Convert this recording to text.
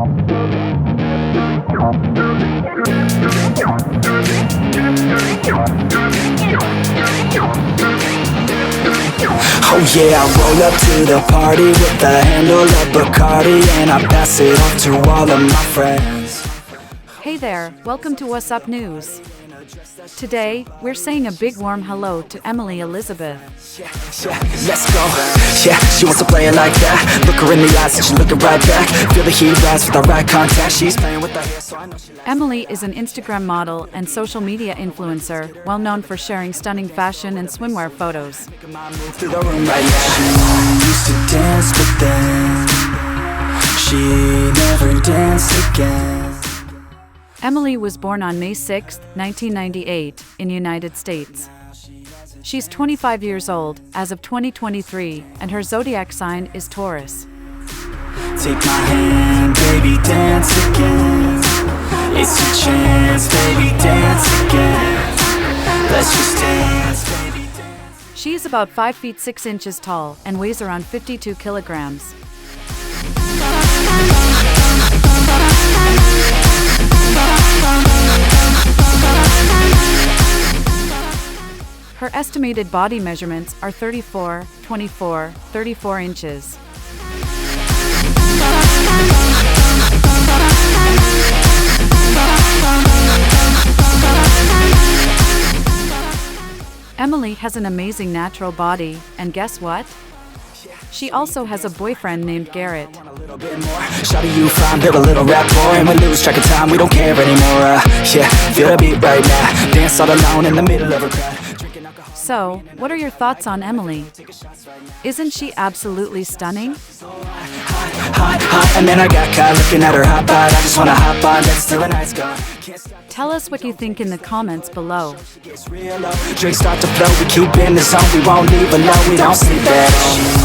Oh yeah, I roll up to the party with a handle of Bacardi, and I pass it off to all of my friends. Hey there, welcome to Wassup News. Today, we're saying a big warm hello to Emily Elizabeth. Yeah, let's go. Yeah, she wants to play it like that. Look her in the eyes and she's looking right back. Feel the heat rise with the right contact. She's playing with her hair, so I know she likes. Emily is an Instagram model and social media influencer, well known for sharing stunning fashion and swimwear photos. Through the room right now. She used to dance, but then she never danced again. Emily was born on May 6, 1998, in the United States. She's 25 years old as of 2023, and her zodiac sign is Taurus. Take my hand, baby, dance again. It's your chance, baby, dance again. Let's just dance, baby, dance. She is about 5 feet 6 inches tall and weighs around 52 kilograms. Her estimated body measurements are 34, 24, 34 inches. Emily has an amazing natural body, and guess what? She also has a boyfriend named Garrett. Shawty, you fine, build a little rap boy, and we lose track of time, we don't care anymore. Yeah, feel the beat right now. Dance all alone in the middle of a crowd. So, what are your thoughts on Emily? Isn't she absolutely stunning? Hot, and then I got caught looking at her hot bod. I just wanna hop on, that's till the night's gone. Tell us what you think in the comments below. Drinks start to flow, we keep in the zone, we won't leave alone, we don't sleep at all.